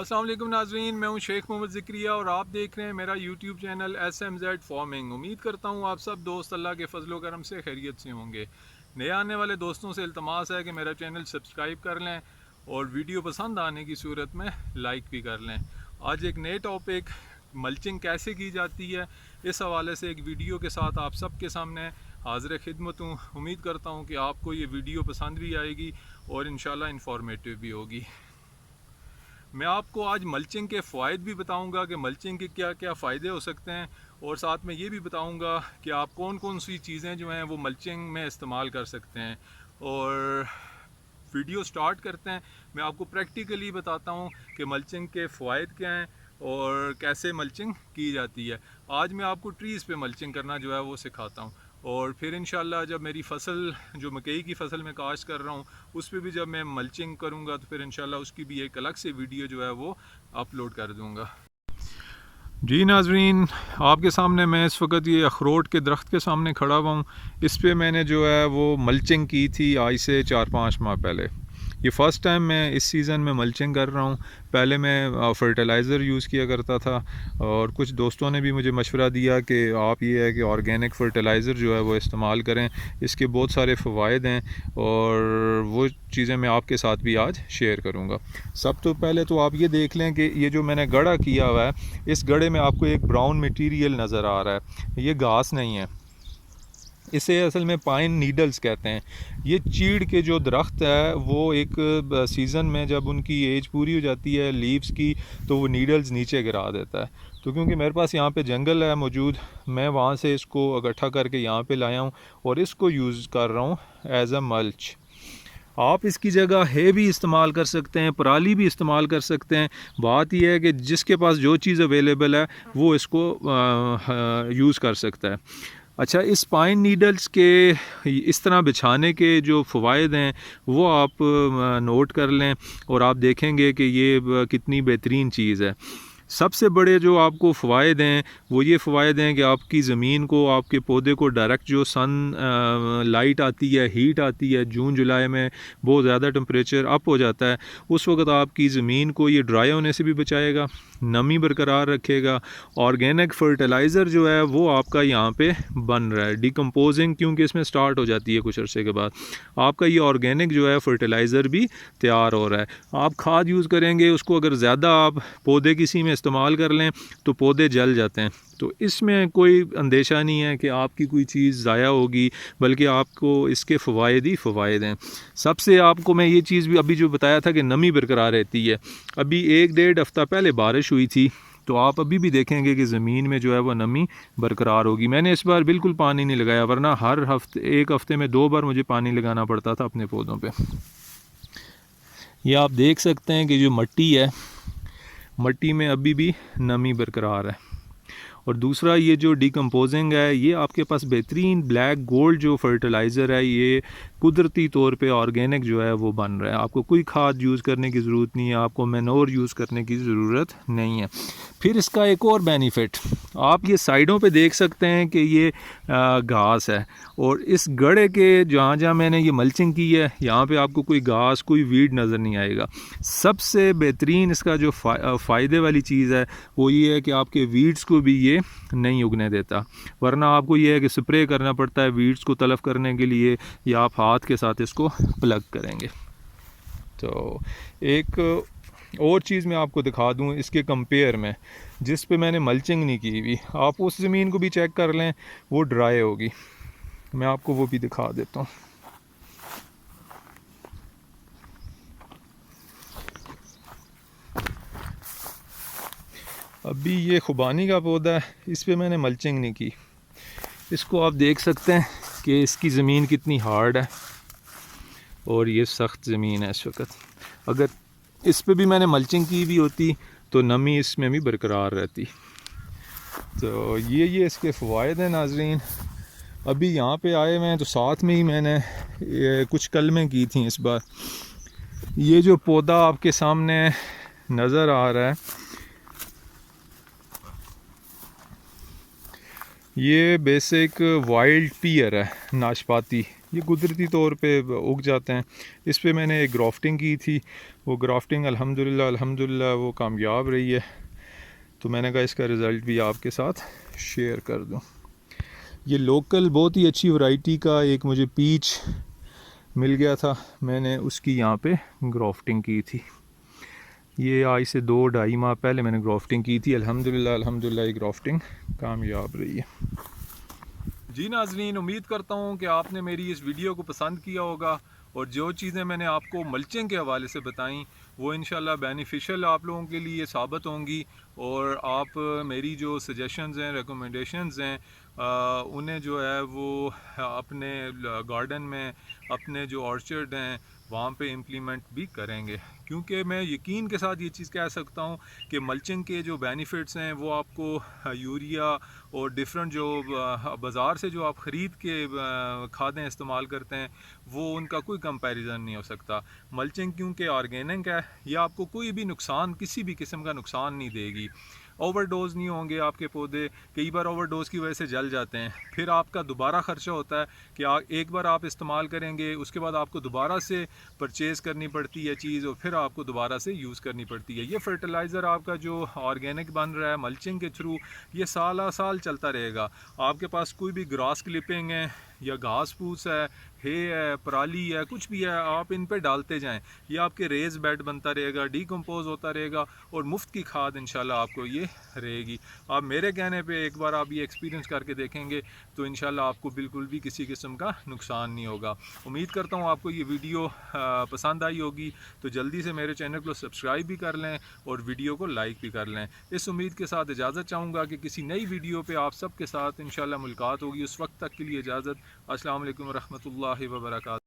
अस्सलाम वालेकुम नाजरीन, मैं हूं शेख मोहम्मद ज़िक्रिया और आप देख रहे हैं मेरा यूट्यूब चैनल SMZ फार्मिंग। उम्मीद करता हूं आप सब दोस्त अल्लाह के फजलो करम से खैरियत से होंगे। नए आने वाले दोस्तों से इल्तमास है कि मेरा चैनल सब्सक्राइब कर लें और वीडियो पसंद आने की सूरत में लाइक भी कर लें। आज एक नए टॉपिक मल्चिंग कैसे की जाती है इस हवाले से एक वीडियो के साथ आप सब के सामने हाज़िर खिदमत हूँ। उम्मीद करता हूँ कि आपको ये वीडियो पसंद भी आएगी और इंशाल्लाह इंफॉर्मेटिव भी होगी। मैं आपको आज मल्चिंग के फ़ायदे भी बताऊंगा कि मल्चिंग के क्या क्या फ़ायदे हो सकते हैं और साथ में ये भी बताऊंगा कि आप कौन कौन सी चीज़ें जो हैं वो मल्चिंग में इस्तेमाल कर सकते हैं। और वीडियो स्टार्ट करते हैं। मैं आपको प्रैक्टिकली बताता हूँ कि मल्चिंग के फ़ायदे क्या हैं और कैसे मल्चिंग की जाती है। आज मैं आपको ट्रीज़ पे मल्चिंग करना जो है वो सिखाता हूँ और फिर इंशाल्लाह जब मेरी फसल जो मकई की फसल में काश्त कर रहा हूँ उस पर भी जब मैं मल्चिंग करूँगा तो फिर इंशाल्लाह उसकी भी एक अलग से वीडियो जो है वो अपलोड कर दूँगा। जी नाजरीन, आपके सामने मैं इस वक्त ये अखरोट के दरख्त के सामने खड़ा हुआ हूँ। इस पे मैंने जो है वो मल्चिंग की थी आज से 4-5 माह पहले। ये फ़र्स्ट टाइम मैं इस सीज़न में मल्चिंग कर रहा हूँ। पहले मैं फ़र्टिलाइज़र यूज़ किया करता था और कुछ दोस्तों ने भी मुझे मशवरा दिया कि आप ये है कि ऑर्गेनिक फ़र्टिलाइज़र जो है वो इस्तेमाल करें, इसके बहुत सारे फ़वाइद हैं और वो चीज़ें मैं आपके साथ भी आज शेयर करूँगा। सब तो पहले तो आप ये देख लें कि ये जो मैंने गड़ा किया हुआ है, इस गड़े में आपको एक ब्राउन मटीरियल नज़र आ रहा है। ये घास नहीं है, इसे असल में पाइन नीडल्स कहते हैं। ये चीड़ के जो दरख्त है वो एक सीज़न में जब उनकी एज पूरी हो जाती है लीव्स की तो वो नीडल्स नीचे गिरा देता है। तो क्योंकि मेरे पास यहाँ पे जंगल है मौजूद, मैं वहाँ से इसको इकट्ठा करके यहाँ पे लाया हूँ और इसको यूज़ कर रहा हूँ एज अ मल्च। आप इसकी जगह है भी इस्तेमाल कर सकते हैं, पराली भी इस्तेमाल कर सकते हैं। बात यह है कि जिसके पास जो चीज़ अवेलेबल है वो इसको यूज़ कर सकता है। अच्छा, इस पाइन नीडल्स के इस तरह बिछाने के जो फ़वाइद हैं वो आप नोट कर लें और आप देखेंगे कि ये कितनी बेहतरीन चीज़ है। सबसे बड़े जो आपको फ़वाइद हैं वो ये फ़वाइद हैं कि आपकी ज़मीन को, आपके पौधे को डायरेक्ट जो सन लाइट आती है, हीट आती है, जून जुलाई में बहुत ज़्यादा टेम्परेचर अप हो जाता है, उस वक्त आपकी ज़मीन को ये ड्राई होने से भी बचाएगा, नमी बरकरार रखेगा। ऑर्गेनिक फ़र्टिलाइज़र जो है वो आपका यहाँ पे बन रहा है। डिकम्पोजिंग क्योंकि इसमें स्टार्ट हो जाती है कुछ अरसे के बाद, आपका ये ऑर्गेनिक जो है फ़र्टिलाइज़र भी तैयार हो रहा है। आप खाद यूज़ करेंगे, उसको अगर ज़्यादा आप पौधे किसी में इस्तेमाल कर लें तो पौधे जल जाते हैं। तो इसमें कोई अंदेशा नहीं है कि आपकी कोई चीज़ ज़ाया होगी, बल्कि आपको इसके फ़वाइद ही फ़वाइद हैं। सबसे आपको मैं ये चीज़ भी अभी जो बताया था कि नमी बरकरार रहती है। अभी 1-1.5 हफ़्ता पहले बारिश हुई थी तो आप अभी भी देखेंगे कि ज़मीन में जो है वह नमी बरकरार होगी। मैंने इस बार बिल्कुल पानी नहीं लगाया, वरना हर हफ्ते, एक हफ़्ते में 2 बार मुझे पानी लगाना पड़ता था अपने पौधों पे। ये आप देख सकते हैं कि जो मिट्टी है, मिट्टी में अभी भी नमी बरकरार है। और दूसरा, ये जो डिकम्पोजिंग है, ये आपके पास बेहतरीन ब्लैक गोल्ड जो फर्टिलाइज़र है, ये कुदरती तौर पे ऑर्गेनिक जो है वो बन रहा है। आपको कोई खाद यूज़ करने की ज़रूरत नहीं है, आपको मैनोर यूज़ करने की ज़रूरत नहीं है। फिर इसका एक और बेनिफिट, आप ये साइडों पे देख सकते हैं कि ये घास है और इस गड़े के जहाँ जहाँ मैंने ये मल्चिंग की है यहाँ पे आपको कोई घास, कोई वीड नज़र नहीं आएगा। सबसे बेहतरीन इसका जो फ़ायदे वाली चीज़ है वो ये है कि आपके वीड्स को भी ये नहीं उगने देता, वरना आपको ये है कि स्प्रे करना पड़ता है वीड्स को तलफ करने के लिए, या आप हाथ के साथ इसको प्लग करेंगे। तो एक और चीज़ मैं आपको दिखा दूं इसके कंपेयर में, जिस पे मैंने मल्चिंग नहीं की हुई, आप उस ज़मीन को भी चेक कर लें, वो ड्राई होगी। मैं आपको वो भी दिखा देता हूँ। अभी ये खुबानी का पौधा है, इस पे मैंने मल्चिंग नहीं की। इसको आप देख सकते हैं कि इसकी ज़मीन कितनी हार्ड है और ये सख्त ज़मीन है इस वक्त। अगर इस पे भी मैंने मल्चिंग की भी होती तो नमी इसमें भी बरकरार रहती। तो ये इसके फ़वाइद हैं नाजरीन। अभी यहाँ पे आए हुए हैं तो साथ में ही मैंने कुछ कलमें की थी इस बार। ये जो पौधा आपके सामने नज़र आ रहा है, ये बेसिक वाइल्ड पीयर है, नाशपाती। ये कुदरती तौर पे उग जाते हैं। इस पे मैंने एक ग्राफ्टिंग की थी, वो ग्राफ्टिंग अल्हम्दुलिल्लाह वो कामयाब रही है, तो मैंने कहा इसका रिज़ल्ट भी आपके साथ शेयर कर दूं। ये लोकल बहुत ही अच्छी वैरायटी का एक मुझे पीच मिल गया था, मैंने उसकी यहाँ पे ग्राफ्टिंग की थी। ये आज से 2-2.5 माह पहले मैंने ग्राफ्टिंग की थी। अल्हम्दुलिल्लाह ये ग्राफ्टिंग कामयाब रही है। जी नाज़रीन, उम्मीद करता हूँ कि आपने मेरी इस वीडियो को पसंद किया होगा, और जो चीज़ें मैंने आपको मल्चिंग के हवाले से बताई वो इंशाल्लाह बेनिफिशियल आप लोगों के लिए साबित होंगी, और आप मेरी जो सजेशंस हैं, रिकमेंडेशंस हैं, उन्हें जो है वो अपने गार्डन में, अपने जो ऑर्चर्ड हैं वहाँ पे इम्प्लीमेंट भी करेंगे। क्योंकि मैं यकीन के साथ ये चीज़ कह सकता हूँ कि मल्चिंग के जो बेनिफिट्स हैं वो आपको यूरिया और डिफरेंट जो बाज़ार से जो आप ख़रीद के खादें इस्तेमाल करते हैं वो उनका कोई कंपैरिजन नहीं हो सकता। मल्चिंग क्योंकि ऑर्गेनिक है, ये आपको कोई भी नुकसान, किसी भी किस्म का नुकसान नहीं देगी। ओवरडोज़ नहीं होंगे आपके पौधे। कई बार ओवरडोज़ की वजह से जल जाते हैं, फिर आपका दोबारा ख़र्चा होता है कि एक बार आप इस्तेमाल करेंगे, उसके बाद आपको दोबारा से परचेज़ करनी पड़ती है चीज़, और फिर आपको दोबारा से यूज़ करनी पड़ती है। ये फर्टिलाइज़र आपका जो ऑर्गेनिक बन रहा है मल्चिंग के थ्रू, ये साल साल चलता रहेगा। आपके पास कोई भी ग्रास क्लिपिंग है या घास फूस है, है, पराली है, कुछ भी है, आप इन पे डालते जाएं, ये आपके रेज बेड बनता रहेगा, डीकम्पोज होता रहेगा, और मुफ्त की खाद इंशाल्लाह आपको ये रहेगी। आप मेरे कहने पे एक बार आप ये एक्सपीरियंस करके देखेंगे तो इंशाल्लाह आपको बिल्कुल भी किसी किस्म का नुकसान नहीं होगा। उम्मीद करता हूँ आपको ये वीडियो पसंद आई होगी, तो जल्दी से मेरे चैनल को सब्सक्राइब भी कर लें और वीडियो को लाइक भी कर लें। इस उम्मीद के साथ इजाज़त चाहूँगा कि किसी नई वीडियो पर आप सबके साथ इंशाल्लाह मुलाकात होगी। उस वक्त तक के लिए इजाज़त। अस्सलाम वालेकुम रहमतुल्लाहि व बरकातहू।